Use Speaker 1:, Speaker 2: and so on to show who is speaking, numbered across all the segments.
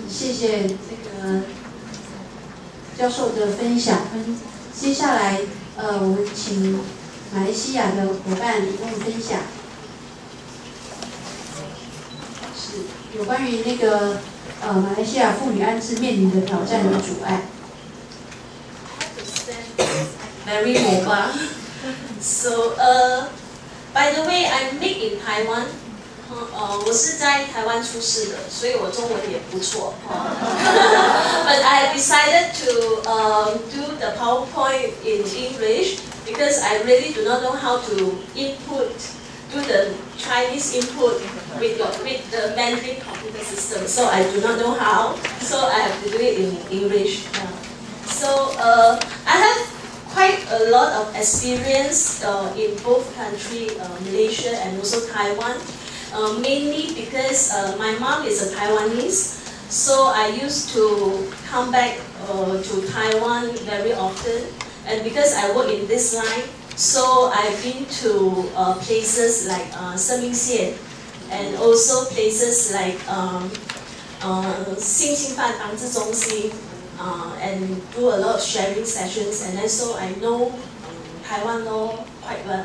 Speaker 1: 谢谢这个教授的分享。接下来，我们请马来西亚的伙伴跟我们分享，是有关于那个马来西亚妇女安置面临的挑战与阻碍。
Speaker 2: Very mobile. So, by the way, I'm made in Taiwan. 我是在台湾出世的，所以我中文也不错。But I decided to do the PowerPoint in English because I really do not know how to do the Chinese input with the Mandarin computer system. So I do not know how. So I have to do it in English. So I have quite a lot of experience in both countries, Malaysia and also Taiwan. Mainly because my mom is a Taiwanese, so I used to come back to Taiwan very often. And because I work in this line, so I've been to places like Semixian and also places like 性侵犯防治中心 and do a lot of sharing sessions, and also I know Taiwan law quite well.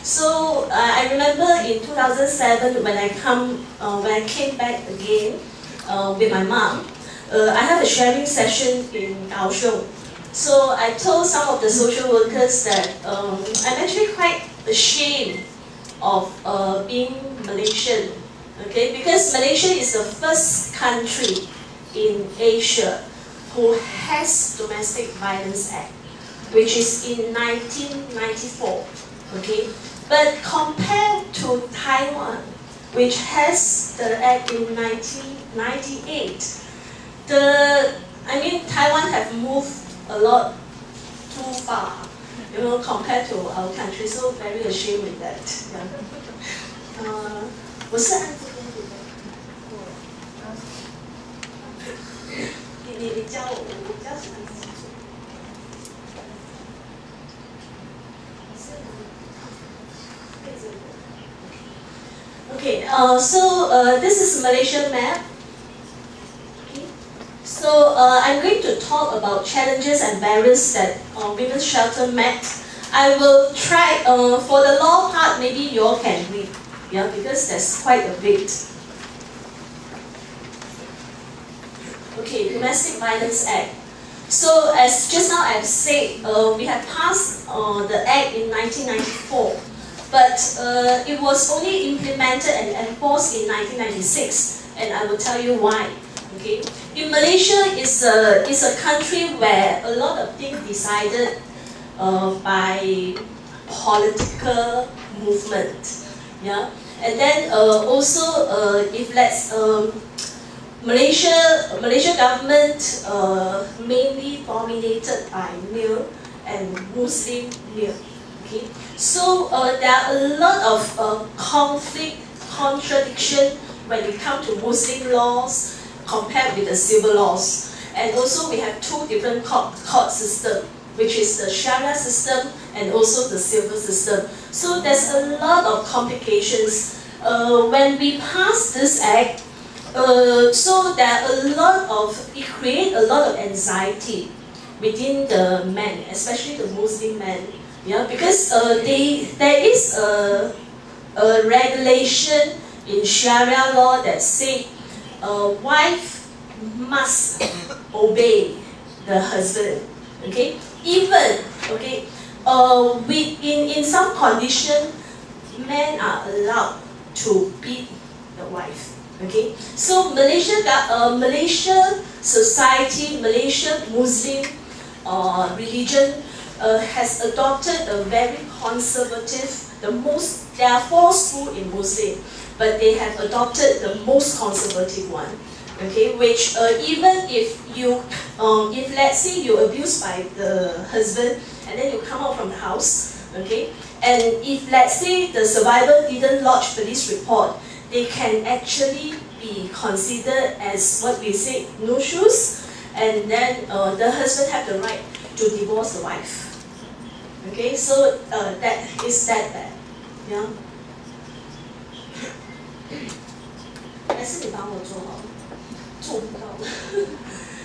Speaker 2: So I remember in 2007 when I came back again with my mom, I have a sharing session in Kaohsiung. So I told some of the social workers that I'm actually quite ashamed of being Malaysian, okay? Because Malaysia is the first country in Asia who has Domestic Violence Act, which is in 1994, okay? But compared to Taiwan, which has the act in 1998, Taiwan have moved a lot too far, compared to our country. So very ashamed with that. Yeah. 我是按这边读的。你教我，我比较喜欢自己做。Okay, so this is Malaysian map. Okay. So I'm going to talk about challenges and barriers that women's shelter met. I will try, for the law part, maybe you all can read, yeah, because there's quite a bit. Okay, Domestic Violence Act. So as just now I've said, we have passed the act in 1994. But it was only implemented and enforced in 1996, and I will tell you why. Okay, in Malaysia is a country where a lot of things decided by political movement, yeah. And then also if let's Malaysia government mainly dominated by male and Muslim male. Okay. So there are a lot of conflict, contradiction when it comes to Muslim laws compared with the civil laws. And also we have two different court systems, which is the Sharia system and also the civil system. So there's a lot of complications. When we pass this act, so there are it creates a lot of anxiety within the men, especially the Muslim men. Yeah, because there is a regulation in Sharia law that says a wife must obey the husband. Okay, even in some condition, men are allowed to beat the wife. Okay, so Malaysia society, Malaysian Muslim religion has adopted a very conservative, there are 4 schools in Muslim, but they have adopted the most conservative one, okay, which even if let's say you're abused by the husband and then you come out from the house, okay, and if let's say the survivor didn't lodge police report, they can actually be considered as what we say, no shoes, and then the husband have the right to divorce the wife. Okay, so that is that bad, yeah. 还是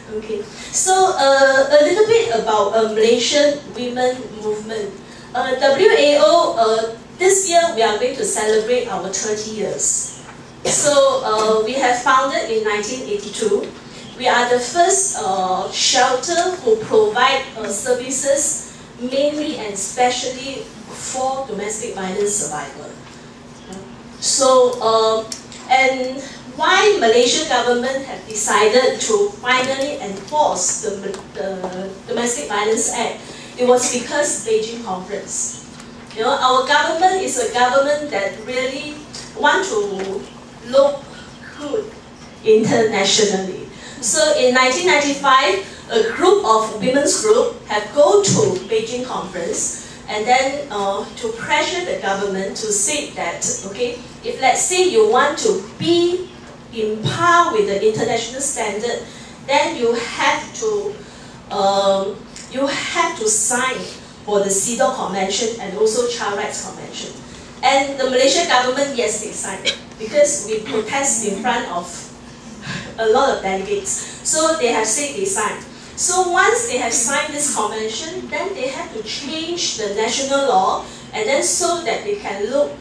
Speaker 2: Okay, so a little bit about Malaysian women movement. WAO, this year we are going to celebrate our 30 years. So we have founded in 1982. We are the first shelter who provide services mainly and especially for domestic violence survivors. So, and why Malaysian government have decided to finally enforce the Domestic Violence Act, it was because Beijing Conference. You know, our government is a government that really want to look good internationally. So in 1995, a group of women's group have go to Beijing Conference and then to pressure the government to say that, okay, if let's say you want to be in par with the international standard, then you have to sign for the CEDAW Convention and also Child Rights Convention. And the Malaysian government, yes, they signed because we protest in front of a lot of delegates. So they have said they signed. So once they have signed this convention, then they have to change the national law, and then so that they can look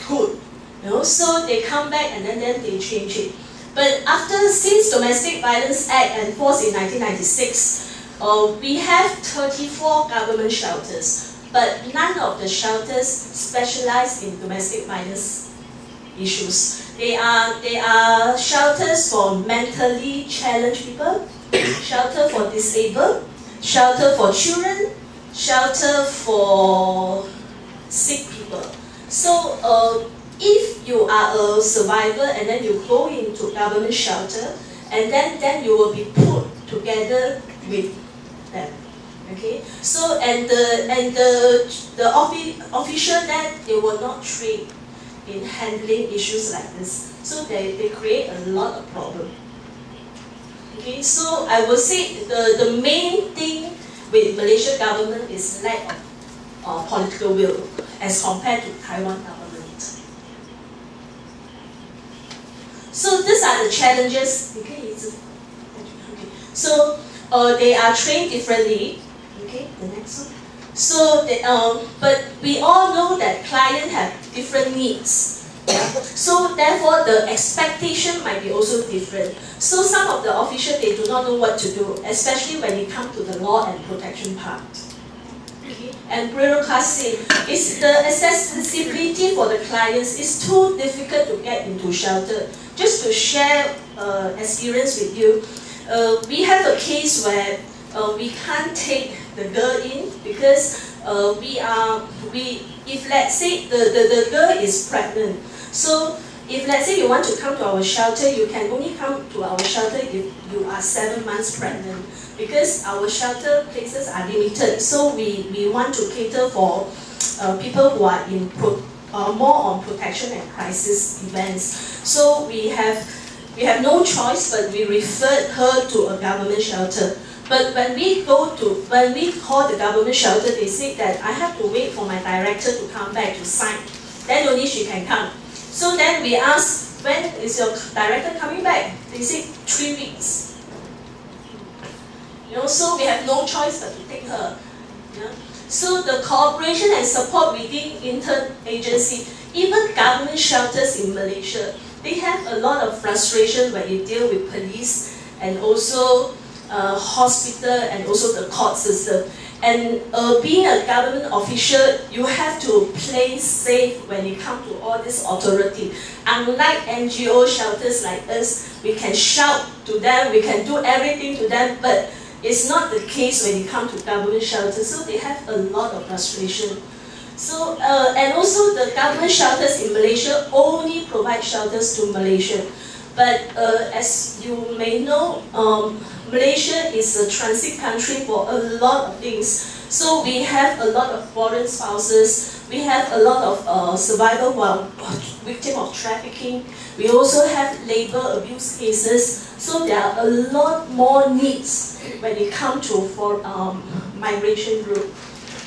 Speaker 2: good. You know, so they come back and then they change it. But since Domestic Violence Act enforced in 1996, we have 34 government shelters, but none of the shelters specialize in domestic violence issues. They are shelters for mentally challenged people, shelter for disabled, shelter for children, shelter for sick people. So if you are a survivor and then you go into government shelter, and then you will be put together with them. Okay. So the official then they will not train in handling issues like this. So they create a lot of problem. Okay. So I will say the main thing with Malaysian government is lack of political will as compared to Taiwan government. So these are the challenges. Okay. So they are trained differently. Okay, the next one. So but we all know that clients have different needs. Yeah? So therefore the expectation might be also different. So some of the officials, they do not know what to do, especially when it comes to the law and protection part. Okay. And bureaucracy is the accessibility for the clients is too difficult to get into shelter. Just to share experience with you, we have a case where we can't take the girl in because if let's say the girl is pregnant, so if let's say you want to come to our shelter, you can only come to our shelter if you are 7 months pregnant, because our shelter places are limited. So we want to cater for people who are in more on protection and crisis events. So we have no choice, but we referred her to a government shelter. But when we call the government shelter, they say that I have to wait for my director to come back to sign. Then only she can come. So then we ask, when is your director coming back? They say 3 weeks. You know, so we have no choice but to take her. You know? So the cooperation and support within inter-agency, even government shelters in Malaysia, they have a lot of frustration when you deal with police and also hospital and also the court system. And being a government official, you have to play safe when it comes to all this authority. Unlike NGO shelters like us, we can shout to them, we can do everything to them, but it's not the case when it comes to government shelters. So they have a lot of frustration. So, and also the government shelters in Malaysia only provide shelters to Malaysia. But as you may know, Malaysia is a transit country for a lot of things. So we have a lot of foreign spouses, we have a lot of survivors who are victims of trafficking. We also have labor abuse cases. So there are a lot more needs when it comes to migration route.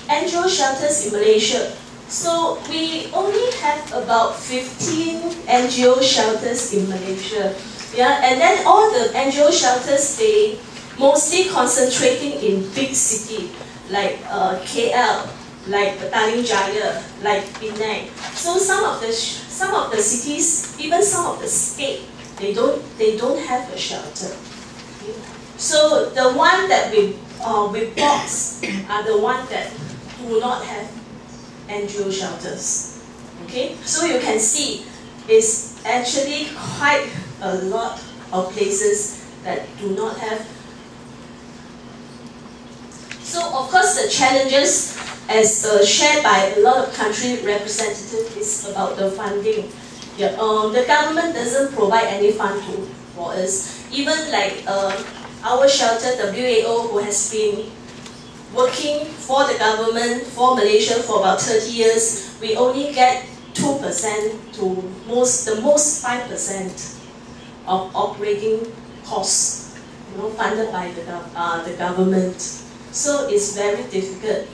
Speaker 2: NGO shelters in Malaysia, So we only have about 15 NGO shelters in Malaysia. Yeah, and then all the NGO shelters, they mostly concentrating in big city like KL, like Petaling Jaya, like Penang. So some of the cities, even some of the state, they don't have a shelter. Okay? So the one that we box are the one that do not have NGO shelters. Okay, so you can see it's actually quite a lot of places that do not have. So of course the challenges as shared by a lot of country representatives is about the funding. Yeah, the government doesn't provide any fund for us. Even like our shelter, WAO, who has been working for the government, for Malaysia for about 30 years, we only get 2% to the most 5% of operating costs, funded by the government. So it's very difficult.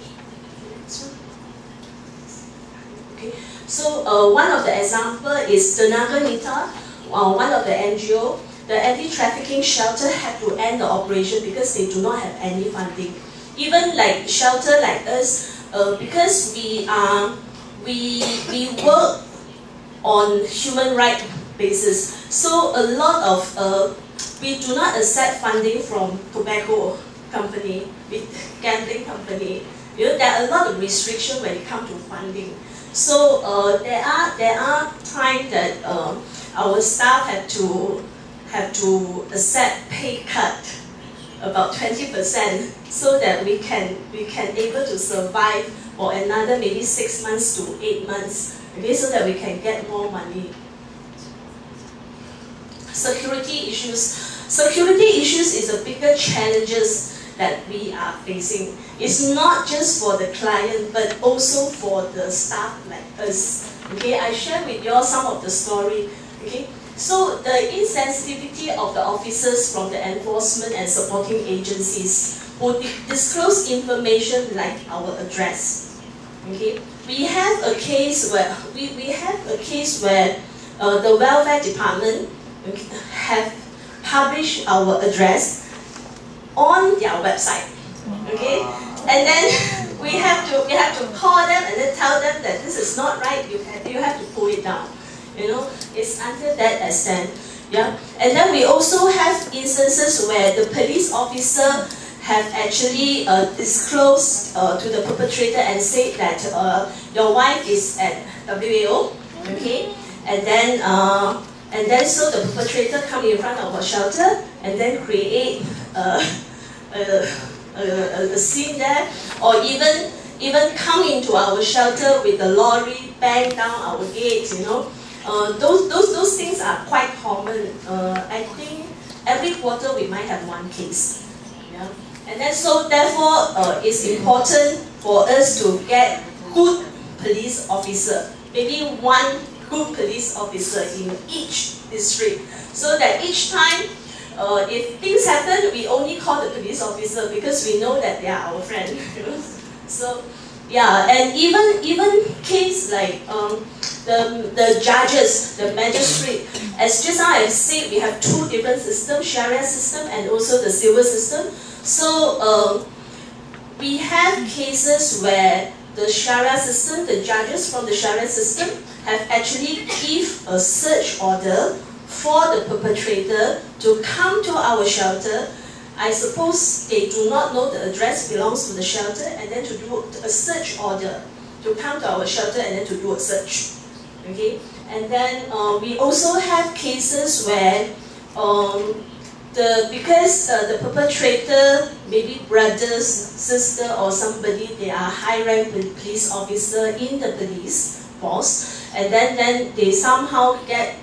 Speaker 2: Okay. So one of the example is Tenaga Nita, one of the NGO. The anti-trafficking shelter had to end the operation because they do not have any funding. Even like shelter like us, because we work on human right basis. So a lot of we do not accept funding from tobacco company, gambling company. There are a lot of restrictions when it comes to funding. So there are times that our staff have to accept pay cut about 20% so that we can able to survive for another maybe 6 months to 8 months. Okay, so that we can get more money. Security issues. Security issues is a bigger challenges that we are facing. It's not just for the client, but also for the staff like us. Okay, I share with you all some of the story. Okay, so the insensitivity of the officers from the enforcement and supporting agencies who disclose information like our address. Okay, we have a case where the welfare department have published our address on their website. Okay, and then we have to call them and then tell them that this is not right. You have to pull it down. It's until that extent. Yeah, and then we also have instances where the police officer have actually disclosed to the perpetrator and said that your wife is at WAO, okay, and then so the perpetrator come in front of our shelter and then create a scene there, or even come into our shelter with the lorry, bang down our gates. Those things are quite common. I think every quarter we might have one case. Yeah. And then so therefore it's important for us to get good police officer, maybe one good police officer in each district, so that each time if things happen, we only call the police officer because we know that they are our friend. So yeah, and even case like the judges, the magistrate, as just now I said, we have two different systems, Sharia system and also the civil system. So we have cases where the Sharia system, the judges from the Sharia system have actually give a search order for the perpetrator to come to our shelter. I suppose they do not know the address belongs to the shelter, and then to do a search order to come to our shelter and then to do a search. Okay, and then we also have cases where because the perpetrator, maybe brothers, sister, or somebody, they are high-rank police officer in the police force, and then they somehow get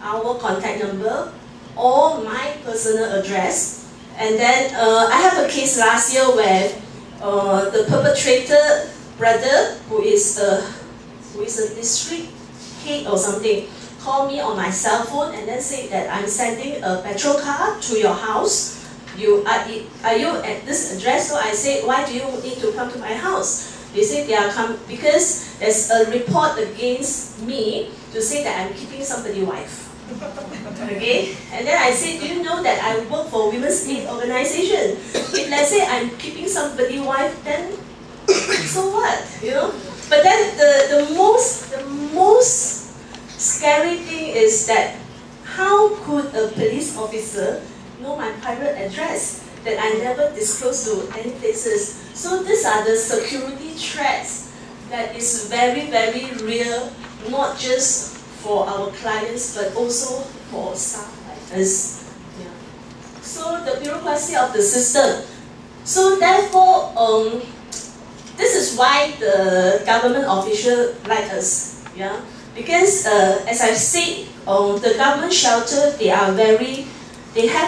Speaker 2: our contact number or my personal address, and then I have a case last year where the perpetrator brother, who is a district head or something, called me on my cell phone and then said that I'm sending a petrol car to your house. Are you at this address? So I said, why do you need to come to my house? They say they are because there's a report against me to say that I'm keeping somebody's wife. Okay, and then I say, do you know that I work for women's aid organization? If let's say I'm keeping somebody's wife, then so what? You know. But then the most scary thing is that how could a police officer know my private address that I never disclose to any places? So these are the security threats that is very, very real, not just for our clients, but also for staff like us. Yeah. So the bureaucracy of the system. So therefore, this is why the government official like us. Yeah, because as I said, the government shelter they have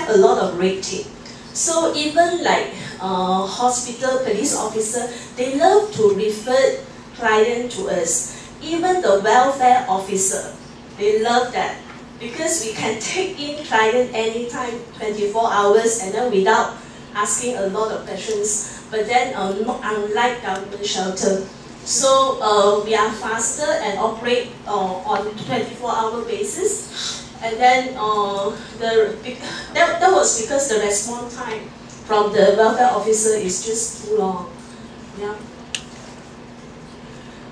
Speaker 2: a lot of red tape. So even like hospital police officer, they love to refer client to us. Even the welfare officer, they love that because we can take in client anytime, 24 hours, and then without asking a lot of questions. But then, unlike government shelter, so we are faster and operate on 24-hour basis. And then that was because the response time from the welfare officer is just too long. Yeah.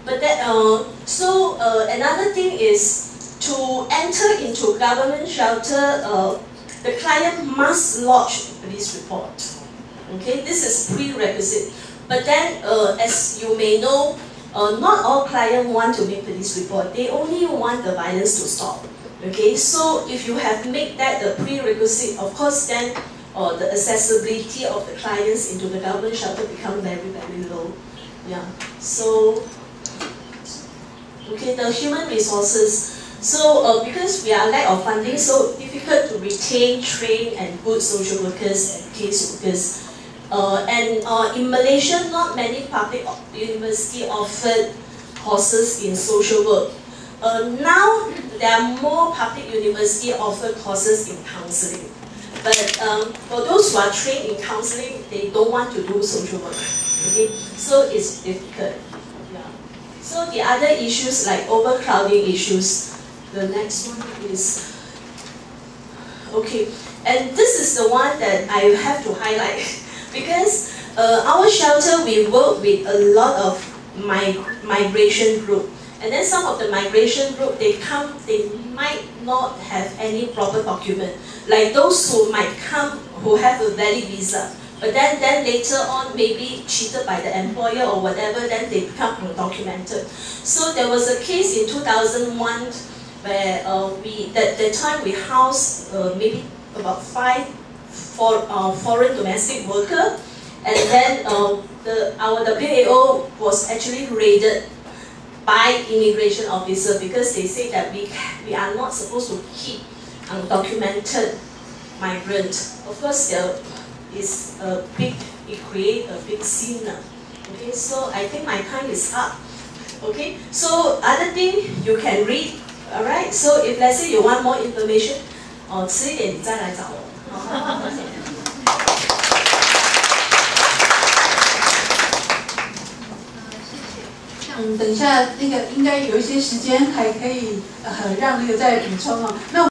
Speaker 2: But that another thing is to enter into government shelter, the client must lodge a police report. Okay, this is prerequisite. But then, as you may know, not all clients want to make police report. They only want the violence to stop. Okay, so if you have made that a prerequisite, of course, then the accessibility of the clients into the government shelter become very, very low. Yeah. So, okay, the human resources. So, because we are lack of funding, so difficult to retain, train, and good social workers and case workers. In Malaysia, not many public universities offer courses in social work. Now, there are more public universities offer courses in counseling. But for those who are trained in counseling, they don't want to do social work. Okay, so it's difficult. Yeah. So the other issues like overcrowding issues. The next one is okay, and this is the one that I have to highlight because our shelter we work with a lot of migration group. And then some of the migration group, they might not have any proper document. Like those who might come who have a valid visa, but then later on maybe cheated by the employer or whatever, then they become undocumented. So there was a case in 2001 where that time we housed maybe about 5 foreign domestic workers, and then our WAO was actually raided by immigration officer because they say that we are not supposed to keep undocumented migrants. Of course, it creates a big scene. Okay, so I think my time is up. Okay, so other thing you can read. Alright, so if let's say you want more information, 迟一点你再来找我。
Speaker 1: 等一下那个应该有一些时间还可以让那个再补充哦。那